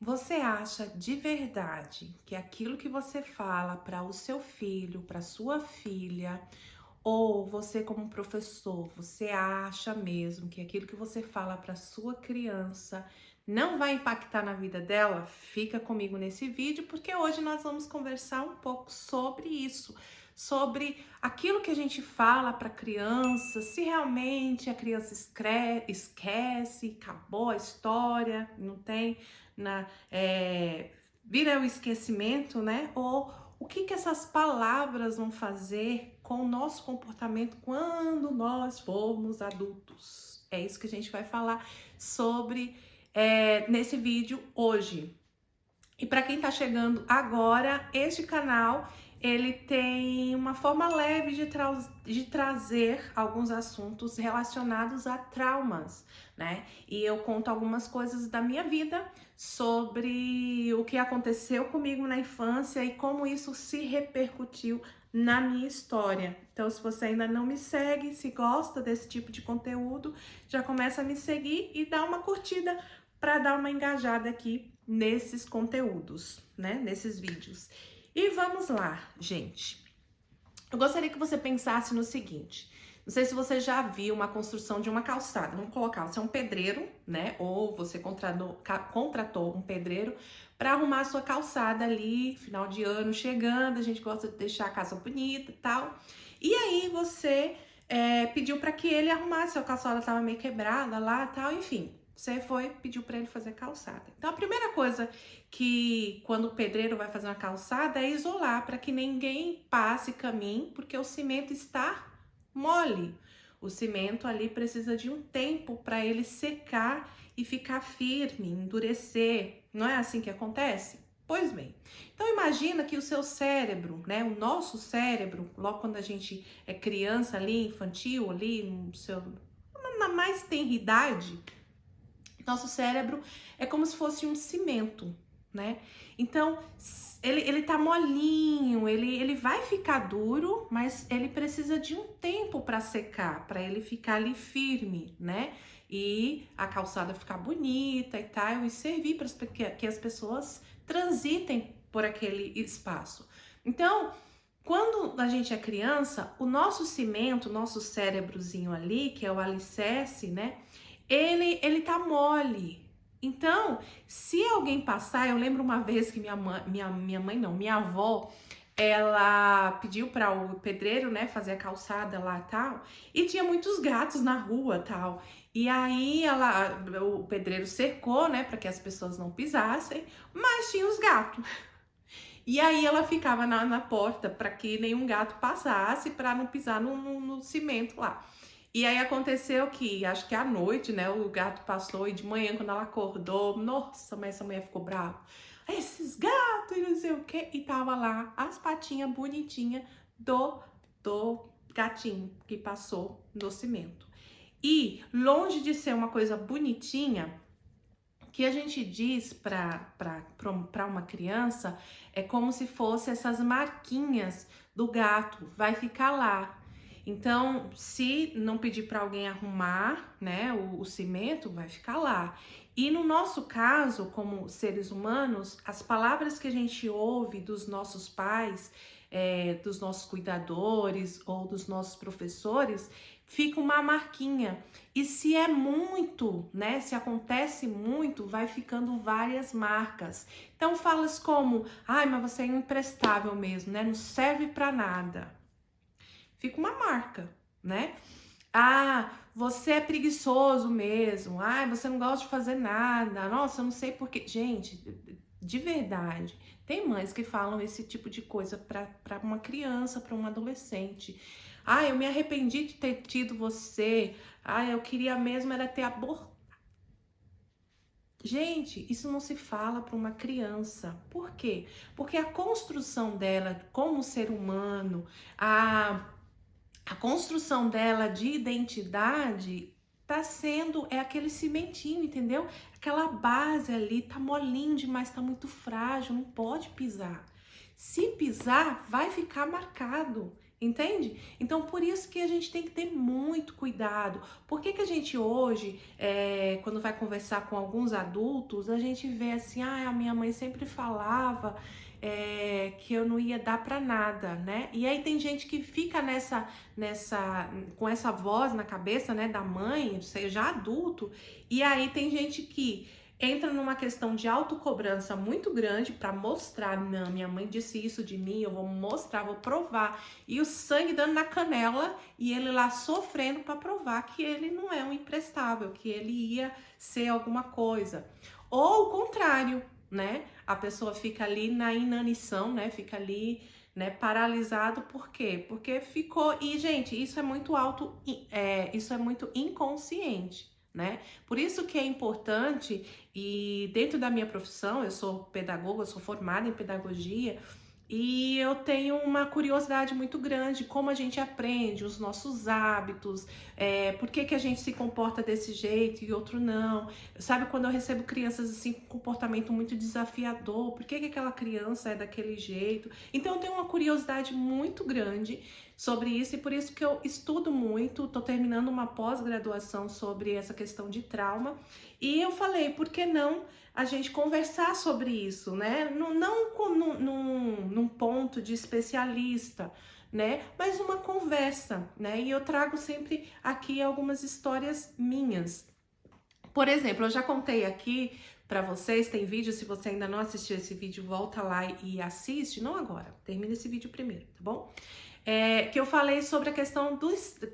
Você acha de verdade que aquilo que você fala para o seu filho, para sua filha, ou você como professor, você acha mesmo que aquilo que você fala para sua criança não vai impactar na vida dela? Fica comigo nesse vídeo, porque hoje nós vamos conversar um pouco sobre isso, sobre aquilo que a gente fala para a criança, se realmente a criança esquece, acabou a história, não tem vira o esquecimento, né? Ou o que que essas palavras vão fazer com o nosso comportamento quando nós formos adultos? É isso que a gente vai falar sobre nesse vídeo hoje. E para quem está chegando agora, este canal ele tem uma forma leve de trazer alguns assuntos relacionados a traumas, né? E eu conto algumas coisas da minha vida sobre o que aconteceu comigo na infância e como isso se repercutiu na minha história. Então, se você ainda não me segue, se gosta desse tipo de conteúdo, já começa a me seguir e dá uma curtida para dar uma engajada aqui nesses conteúdos, né? Nesses vídeos. E vamos lá, gente. Eu gostaria que você pensasse no seguinte. Não sei se você já viu uma construção de uma calçada. Vamos colocar, você é um pedreiro, né? Ou você contratou um pedreiro para arrumar a sua calçada ali, final de ano chegando, a gente gosta de deixar a casa bonita e tal. E aí você pediu para que ele arrumasse, a calçada estava meio quebrada lá e tal, enfim. Você pediu para ele fazer calçada. Então, a primeira coisa que quando o pedreiro vai fazer uma calçada é isolar para que ninguém passe caminho, porque o cimento está mole. O cimento ali precisa de um tempo para ele secar e ficar firme, endurecer. Não é assim que acontece? Pois bem. Então imagina que o seu cérebro, né, o nosso cérebro, logo quando a gente é criança ali, infantil ali, na mais tenra idade, nosso cérebro é como se fosse um cimento, né? Então, ele tá molinho, ele vai ficar duro, mas ele precisa de um tempo para secar, para ele ficar ali firme, né? E a calçada ficar bonita e tal, e servir para que as pessoas transitem por aquele espaço. Então, quando a gente é criança, o nosso cimento, o nosso cérebrozinho ali, que é o alicerce, né? Ele tá mole. Então, se alguém passar, eu lembro uma vez que minha avó, ela pediu para o pedreiro, né, fazer a calçada lá tal, e tinha muitos gatos na rua tal. E aí o pedreiro cercou, né, para que as pessoas não pisassem, mas tinha os gatos. E aí ela ficava na porta para que nenhum gato passasse, para não pisar no cimento lá. E aí aconteceu que, acho que à noite, né, o gato passou e de manhã, quando ela acordou, nossa, mas essa mulher ficou brava. Esses gatos e não sei o quê. E tava lá as patinhas bonitinhas do gatinho que passou no cimento. E longe de ser uma coisa bonitinha, que a gente diz para uma criança é como se fosse essas marquinhas do gato, vai ficar lá. Então, se não pedir para alguém arrumar, né, o cimento, vai ficar lá. E no nosso caso, como seres humanos, as palavras que a gente ouve dos nossos pais, dos nossos cuidadores ou dos nossos professores, fica uma marquinha. E se é muito, né, se acontece muito, vai ficando várias marcas. Então, falas como, ai, mas você é imprestável mesmo, né, não serve para nada. Fica uma marca, né? Ah, você é preguiçoso mesmo. Ah, você não gosta de fazer nada. Nossa, eu não sei por quê. Gente, de verdade, tem mães que falam esse tipo de coisa para uma criança, para um adolescente. Ah, eu me arrependi de ter tido você. Ah, eu queria mesmo era ter abortado. Gente, isso não se fala para uma criança. Por quê? Porque a construção dela como ser humano, a construção dela de identidade tá sendo, aquele cimentinho, entendeu? Aquela base ali tá molinho demais, tá muito frágil, não pode pisar. Se pisar, vai ficar marcado. Entende? Então, por isso que a gente tem que ter muito cuidado. Por que que a gente hoje, quando vai conversar com alguns adultos, a gente vê assim, a minha mãe sempre falava que eu não ia dar pra nada, né? E aí tem gente que fica com essa voz na cabeça, né, da mãe, seja adulto, e aí tem gente que entra numa questão de autocobrança muito grande para mostrar, não, minha mãe disse isso de mim, eu vou mostrar, vou provar. E o sangue dando na canela e ele lá sofrendo para provar que ele não é um imprestável, que ele ia ser alguma coisa. Ou o contrário, né? A pessoa fica ali na inanição, né? Fica ali, né, paralisado. Por quê? Porque ficou. E, gente, isso é muito isso é muito inconsciente, né? Por isso que é importante, e dentro da minha profissão, eu sou pedagoga, eu sou formada em pedagogia, e eu tenho uma curiosidade muito grande, como a gente aprende, os nossos hábitos, por que que a gente se comporta desse jeito e outro não. Sabe, quando eu recebo crianças assim com comportamento muito desafiador, por que que aquela criança é daquele jeito? Então eu tenho uma curiosidade muito grande sobre isso e por isso que eu estudo muito, tô terminando uma pós-graduação sobre essa questão de trauma e eu falei, por que não a gente conversar sobre isso, né? Não num ponto de especialista, né? Mas uma conversa, né? E eu trago sempre aqui algumas histórias minhas. Por exemplo, eu já contei aqui para vocês, tem vídeo, se você ainda não assistiu esse vídeo, volta lá e assiste, não agora, termina esse vídeo primeiro, tá bom? Que eu falei sobre a questão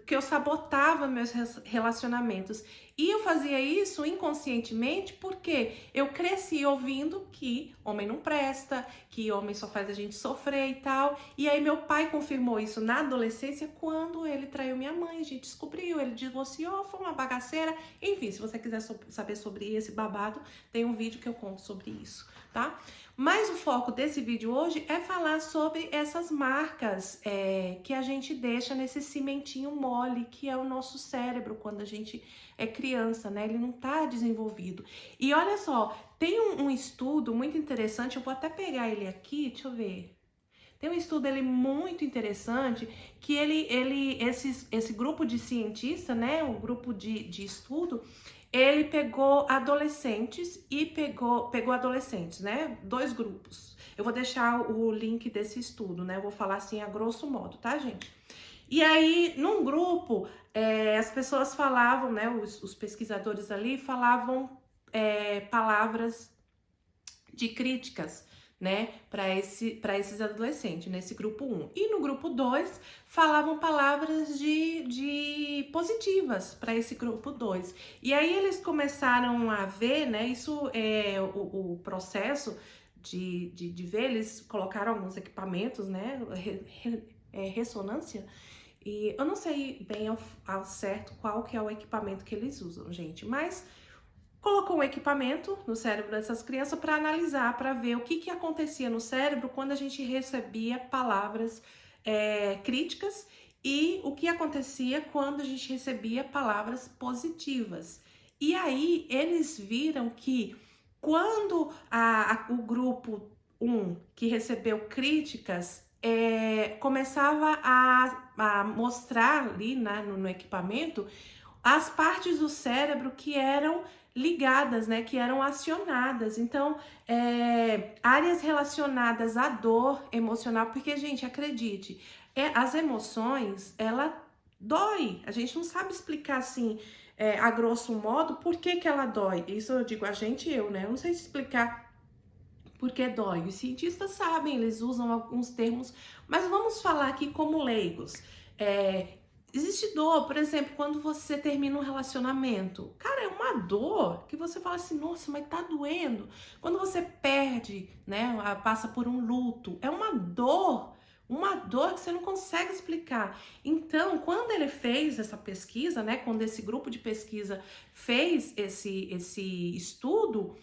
que eu sabotava meus relacionamentos. E eu fazia isso inconscientemente porque eu cresci ouvindo que homem não presta, que homem só faz a gente sofrer e tal. E aí meu pai confirmou isso na adolescência quando ele traiu minha mãe, a gente descobriu, ele divorciou, foi uma bagaceira. Enfim, se você quiser saber sobre esse babado, tem um vídeo que eu conto sobre isso, tá? Mas o foco desse vídeo hoje é falar sobre essas marcas que a gente deixa nesse cimentinho mole que é o nosso cérebro quando a gente é criança, né? Ele não tá desenvolvido. E olha só, tem um estudo muito interessante, eu vou até pegar ele aqui, deixa eu ver. Tem um estudo muito interessante que esse grupo de cientistas, né? Um grupo de estudo, ele pegou adolescentes e pegou adolescentes, né? Dois grupos. Eu vou deixar o link desse estudo, né? Eu vou falar assim a grosso modo, tá, gente? E aí, num grupo, as pessoas falavam, né? Os pesquisadores ali falavam palavras de críticas, né, para esses adolescentes, nesse grupo 1. E no grupo 2, falavam palavras de positivas para esse grupo 2. E aí eles começaram a ver, né, isso é o processo de ver, eles colocaram alguns equipamentos, né, ressonância, e eu não sei bem ao certo qual que é o equipamento que eles usam, gente, mas colocou um equipamento no cérebro dessas crianças para analisar, para ver o que acontecia no cérebro quando a gente recebia palavras críticas e o que acontecia quando a gente recebia palavras positivas. E aí eles viram que quando o grupo 1 que recebeu críticas começava a mostrar ali, né, no equipamento as partes do cérebro que eram ligadas, né, que eram acionadas. Então, áreas relacionadas à dor emocional, porque, gente, acredite, as emoções, ela dói. A gente não sabe explicar assim, a grosso modo, por que que ela dói. Isso eu digo a gente e eu, né? Eu não sei explicar por que dói. Os cientistas sabem, eles usam alguns termos, mas vamos falar aqui como leigos. Existe dor, por exemplo, quando você termina um relacionamento. Cara, é uma dor que você fala assim, nossa, mas tá doendo. Quando você perde, né, passa por um luto, é uma dor que você não consegue explicar. Então, quando ele fez essa pesquisa, né, quando esse grupo de pesquisa fez esse estudo,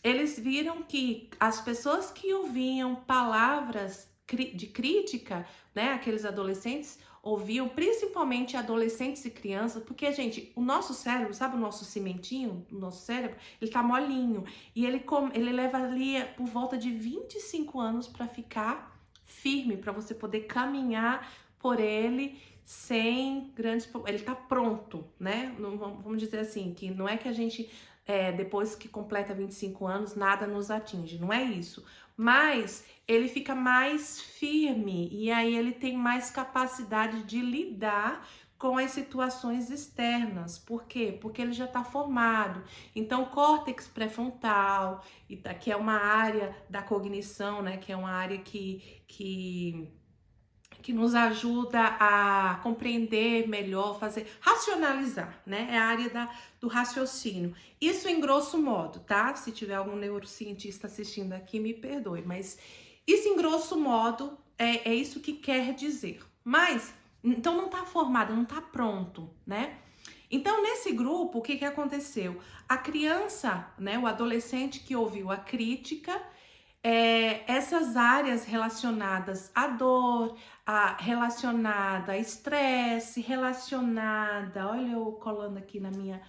eles viram que as pessoas que ouviam palavras de crítica, né, aqueles adolescentes, ouviam, principalmente adolescentes e crianças, porque, gente, o nosso cérebro, sabe o nosso cimentinho, o nosso cérebro, ele tá molinho, e ele leva ali por volta de 25 anos para ficar firme, para você poder caminhar por ele sem grandes... Ele tá pronto, né? Vamos dizer assim, que não é que a gente, depois que completa 25 anos, nada nos atinge, não é isso. Mas ele fica mais firme e aí ele tem mais capacidade de lidar com as situações externas. Por quê? Porque ele já está formado. Então, o córtex pré-frontal, que é uma área da cognição, né? Que é uma área que nos ajuda a compreender melhor, racionalizar, né? É a área do raciocínio. Isso em grosso modo, tá? Se tiver algum neurocientista assistindo aqui, me perdoe, mas isso em grosso modo é isso que quer dizer. Mas, então não tá formado, não tá pronto, né? Então, nesse grupo, o que aconteceu? A criança, né, o adolescente que ouviu a crítica, essas áreas relacionadas à dor, relacionada a estresse, relacionada, olha eu colando aqui na minha,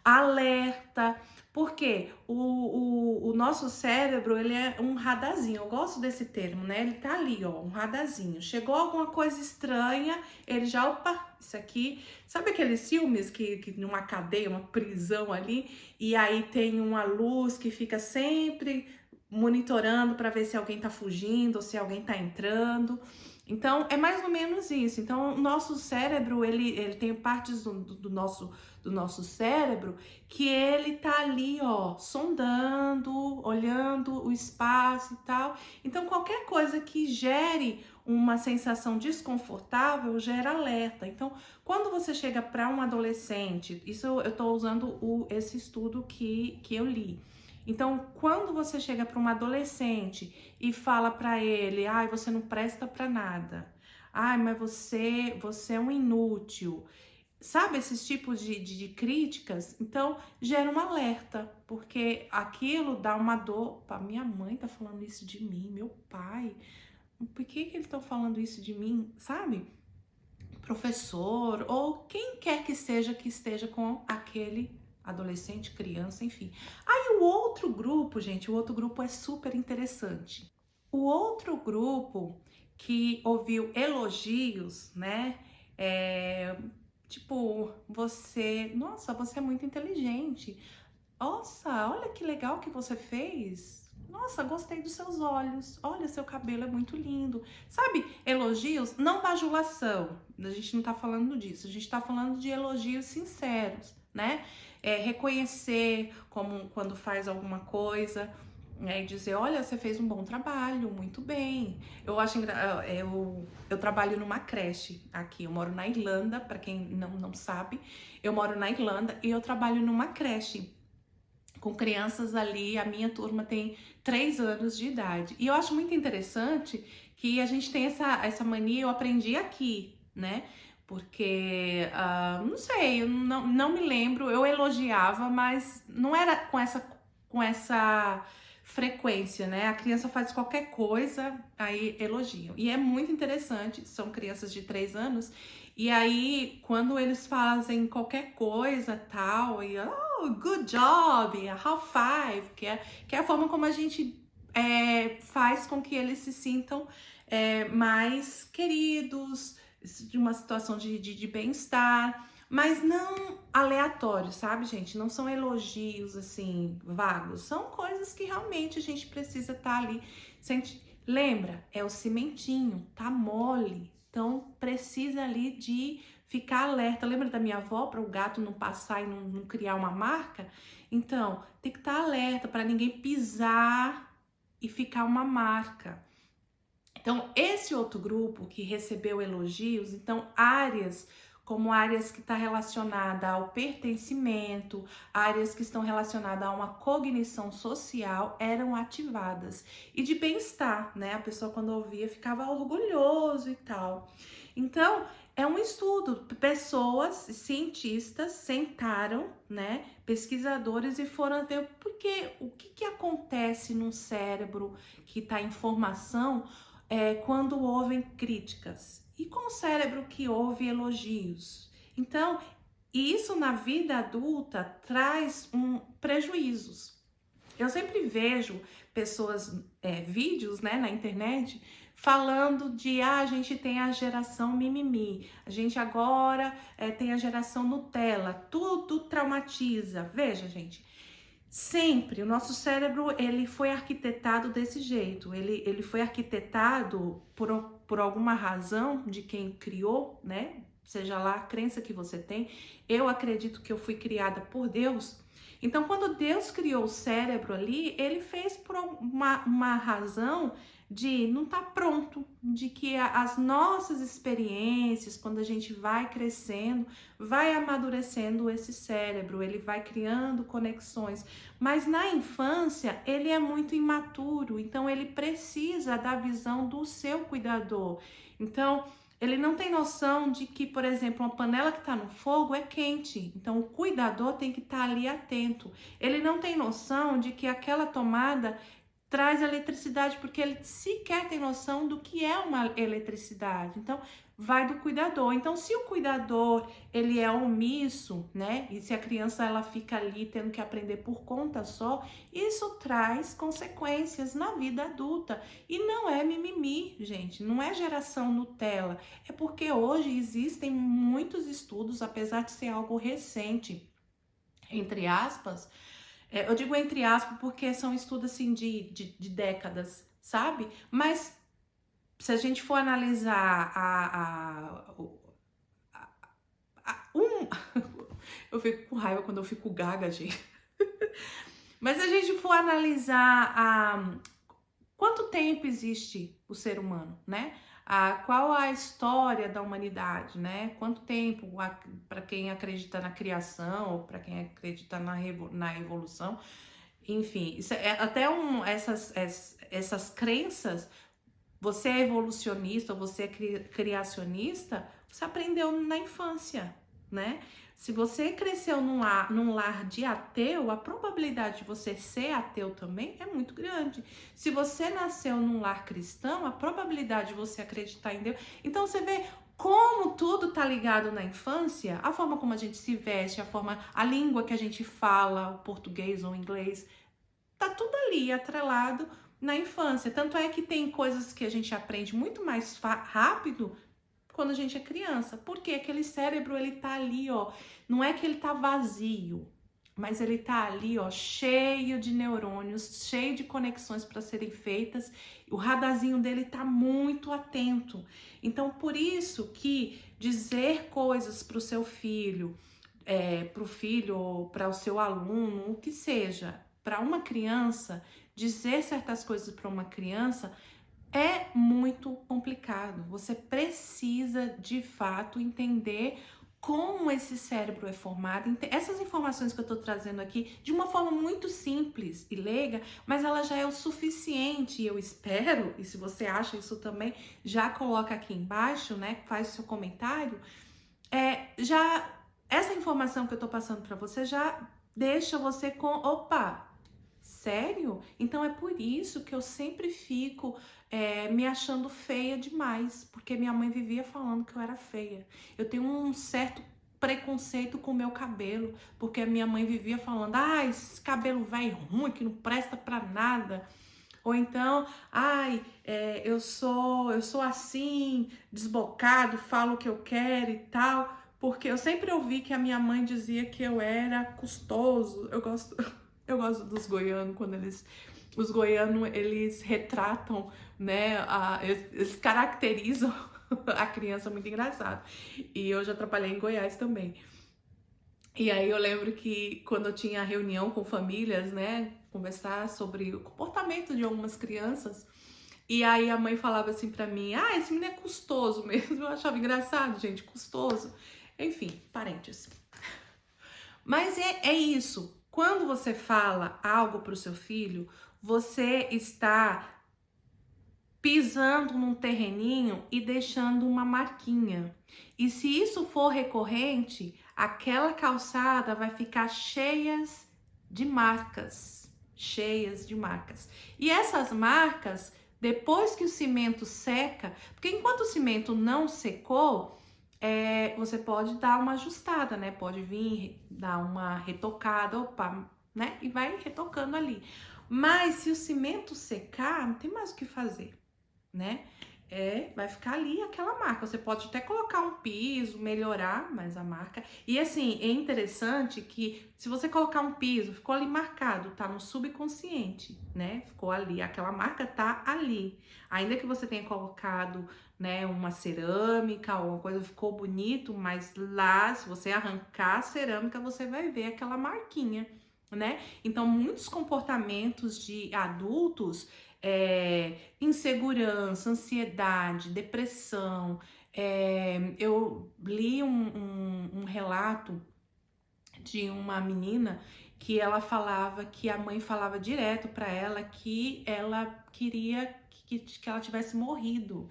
alerta, porque o nosso cérebro, ele é um radarzinho, eu gosto desse termo, né? Ele tá ali, ó, um radarzinho. Chegou alguma coisa estranha, ele já, opa, isso aqui... Sabe aqueles filmes que numa cadeia, uma prisão ali, e aí tem uma luz que fica sempre monitorando para ver se alguém tá fugindo ou se alguém tá entrando. Então, é mais ou menos isso. Então, o nosso cérebro, ele tem partes do nosso cérebro que ele tá ali, ó, sondando, olhando o espaço e tal. Então, qualquer coisa que gere uma sensação desconfortável gera alerta. Então, quando você chega para um adolescente, isso eu tô usando esse estudo que eu li. Então, quando você chega para um adolescente e fala para ele, ai, você não presta para nada, ai, mas você é um inútil, sabe esses tipos de críticas? Então, gera um alerta, porque aquilo dá uma dor. Pá, minha mãe tá falando isso de mim, meu pai, por que eles estão falando isso de mim, sabe? Professor, ou quem quer que seja que esteja com aquele adolescente, criança, enfim. Aí o outro grupo, gente, o outro grupo é super interessante. O outro grupo que ouviu elogios, né? Tipo, nossa, você é muito inteligente. Nossa, olha que legal que você fez. Nossa, gostei dos seus olhos. Olha, seu cabelo é muito lindo. Sabe, elogios, não bajulação. A gente não tá falando disso. A gente tá falando de elogios sinceros, né? Reconhecer como quando faz alguma coisa, e dizer, olha, você fez um bom trabalho, muito bem. Eu acho eu trabalho numa creche aqui. Eu moro na Irlanda, para quem não sabe. Eu moro na Irlanda e eu trabalho numa creche com crianças ali, a minha turma tem 3 anos de idade. E eu acho muito interessante que a gente tem essa mania, eu aprendi aqui, né? Porque, não sei, eu não me lembro, eu elogiava, mas não era com essa frequência, né? A criança faz qualquer coisa, aí elogiam. E é muito interessante, são crianças de 3 anos, e aí quando eles fazem qualquer coisa, tal, e good job, a high five, que é a forma como a gente faz com que eles se sintam mais queridos, de uma situação de bem-estar, mas não aleatórios, sabe, gente? Não são elogios, assim, vagos. São coisas que realmente a gente precisa estar ali. Lembra? É o cimentinho, tá mole. Então, precisa ali de ficar alerta. Lembra da minha avó, para o gato não passar e não criar uma marca? Então, tem que estar alerta para ninguém pisar e ficar uma marca. Então, esse outro grupo que recebeu elogios, então áreas como áreas que estão relacionadas ao pertencimento, áreas que estão relacionadas a uma cognição social eram ativadas. E de bem-estar, né? A pessoa quando ouvia ficava orgulhoso e tal. Então, é um estudo. Pessoas, cientistas, sentaram, né? Pesquisadores e foram ver porque o que acontece no cérebro que está em formação quando ouvem críticas e com o cérebro que ouve elogios. Então, isso na vida adulta traz prejuízos. Eu sempre vejo pessoas, vídeos, né, na internet, falando de, a gente tem a geração mimimi, a gente agora tem a geração Nutella, tudo traumatiza. Veja, gente, sempre o nosso cérebro, ele foi arquitetado desse jeito, ele foi arquitetado por alguma razão de quem criou, né? Seja lá a crença que você tem. Eu acredito que eu fui criada por Deus. Então, quando Deus criou o cérebro ali, ele fez por uma razão de não estar pronto, de que as nossas experiências, quando a gente vai crescendo, vai amadurecendo esse cérebro, ele vai criando conexões. Mas na infância, ele é muito imaturo, então ele precisa da visão do seu cuidador. Então, ele não tem noção de que, por exemplo, uma panela que está no fogo é quente. Então, o cuidador tem que estar ali atento. Ele não tem noção de que aquela tomada traz eletricidade, porque ele sequer tem noção do que é uma eletricidade. Então, vai do cuidador. Então, se o cuidador, ele é omisso, né? E se a criança, ela fica ali tendo que aprender por conta só, isso traz consequências na vida adulta. E não é mimimi, gente. Não é geração Nutella. É porque hoje existem muitos estudos, apesar de ser algo recente, entre aspas. Eu digo entre aspas porque são estudos assim de décadas, sabe? Mas se a gente for analisar eu fico com raiva quando eu fico gaga, gente. Mas se a gente for analisar quanto tempo existe o ser humano, né? Qual a história da humanidade, né? Quanto tempo, para quem acredita na criação, ou para quem acredita na evolução, enfim, isso até essas crenças, você é evolucionista ou você é criacionista, você aprendeu na infância, né? Se você cresceu num lar de ateu, a probabilidade de você ser ateu também é muito grande. Se você nasceu num lar cristão, a probabilidade de você acreditar em Deus... Então você vê como tudo tá ligado na infância, a forma como a gente se veste, a língua que a gente fala, o português ou o inglês, tá tudo ali atrelado na infância. Tanto é que tem coisas que a gente aprende muito mais rápido quando a gente é criança, porque aquele cérebro, ele tá ali, ó, não é que ele tá vazio, mas ele tá ali, ó, cheio de neurônios, cheio de conexões para serem feitas, o radarzinho dele tá muito atento. Então, por isso que dizer coisas para o seu filho, para o filho ou para o seu aluno, o que seja, para uma criança, dizer certas coisas para uma criança é muito complicado. Você precisa, de fato, entender como esse cérebro é formado. Essas informações que eu estou trazendo aqui, de uma forma muito simples e leiga, mas ela já é o suficiente, eu espero, e se você acha isso também, já coloca aqui embaixo, né? Faz o seu comentário. Essa informação que eu estou passando para você já deixa você com, opa, sério? Então é por isso que eu sempre fico me achando feia demais, porque minha mãe vivia falando que eu era feia. Eu tenho um certo preconceito com o meu cabelo, porque a minha mãe vivia falando, esse cabelo velho ruim, que não presta pra nada. Ou então, eu sou assim, desbocado, falo o que eu quero e tal, porque eu sempre ouvi que a minha mãe dizia que eu era custoso. Eu gosto dos goianos, quando os goianos, eles retratam, né, eles caracterizam a criança, muito engraçado. E eu já trabalhei em Goiás também. E aí eu lembro que quando eu tinha reunião com famílias, né, conversar sobre o comportamento de algumas crianças, e aí a mãe falava assim pra mim, esse menino é custoso mesmo. Eu achava engraçado, gente, custoso. Enfim, parênteses. Mas é isso. Quando você fala algo para o seu filho, você está pisando num terreninho e deixando uma marquinha. E se isso for recorrente, aquela calçada vai ficar cheia de marcas. E essas marcas, depois que o cimento seca, porque enquanto o cimento não secou, você pode dar uma ajustada, né? Pode vir dar uma retocada, opa, né? E vai retocando ali. Mas se o cimento secar, não tem mais o que fazer, né? Vai ficar ali aquela marca. Você pode até colocar um piso, melhorar, mas a marca. E assim, é interessante que se você colocar um piso, ficou ali marcado, tá no subconsciente, né? Ficou ali, aquela marca tá ali. Ainda que você tenha colocado, né, uma cerâmica ou uma coisa, ficou bonito, mas lá, se você arrancar a cerâmica, você vai ver aquela marquinha, né? Então, muitos comportamentos de adultos, insegurança, ansiedade, depressão. Eu li um relato de uma menina que ela falava que a mãe falava direto para ela que ela queria que ela tivesse morrido,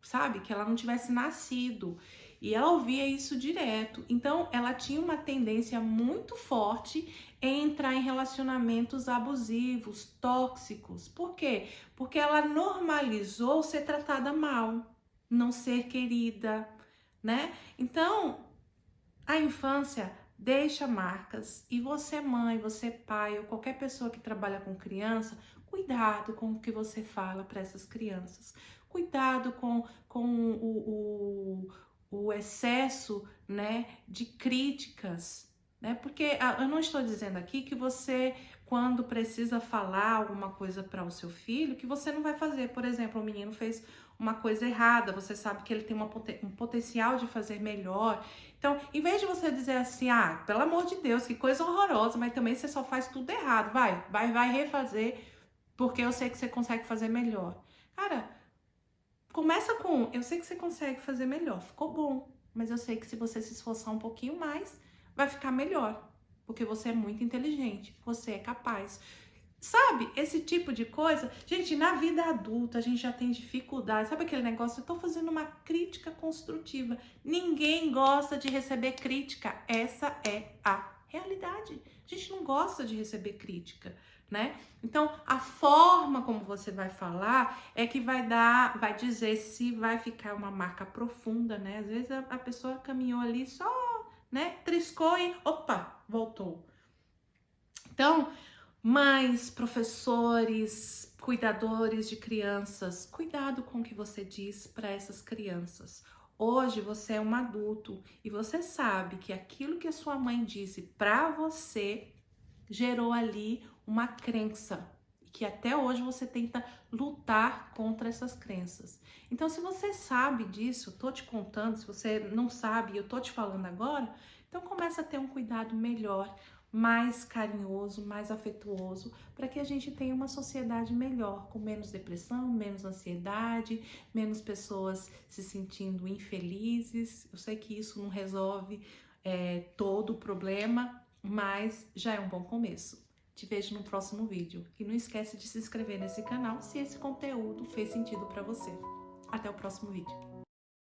sabe? Que ela não tivesse nascido. E ela ouvia isso direto. Então, ela tinha uma tendência muito forte em entrar em relacionamentos abusivos, tóxicos. Por quê? Porque ela normalizou ser tratada mal, não ser querida, né? Então, a infância deixa marcas e você, mãe, você, pai ou qualquer pessoa que trabalha com criança, cuidado com o que você fala para essas crianças. Cuidado com o excesso, né, de críticas, né? Porque eu não estou dizendo aqui que você, quando precisa falar alguma coisa para o seu filho, que você não vai fazer. Por exemplo, o menino fez uma coisa errada, você sabe que ele tem um potencial de fazer melhor. Então, em vez de você dizer assim, pelo amor de Deus, que coisa horrorosa, mas também você só faz tudo errado, vai refazer, porque eu sei que você consegue fazer melhor. Cara, começa com, eu sei que você consegue fazer melhor, ficou bom, mas eu sei que se você se esforçar um pouquinho mais, vai ficar melhor, porque você é muito inteligente, você é capaz. Sabe, esse tipo de coisa, gente, na vida adulta a gente já tem dificuldade. Sabe aquele negócio? Eu tô fazendo uma crítica construtiva. Ninguém gosta de receber crítica. Essa é a realidade. A gente não gosta de receber crítica, né? Então, a forma como você vai falar é que vai dizer se vai ficar uma marca profunda, né? Às vezes a pessoa caminhou ali só, né? Triscou e opa, voltou. Então, mães, professores, cuidadores de crianças, cuidado com o que você diz para essas crianças. Hoje você é um adulto e você sabe que aquilo que a sua mãe disse para você gerou ali uma crença e que até hoje você tenta lutar contra essas crenças. Então, se você sabe disso, eu tô te contando, se você não sabe, eu tô te falando agora, então começa a ter um cuidado melhor, mais carinhoso, mais afetuoso, para que a gente tenha uma sociedade melhor, com menos depressão, menos ansiedade, menos pessoas se sentindo infelizes. Eu sei que isso não resolve todo o problema, mas já é um bom começo. Te vejo no próximo vídeo. E não esquece de se inscrever nesse canal se esse conteúdo fez sentido para você. Até o próximo vídeo.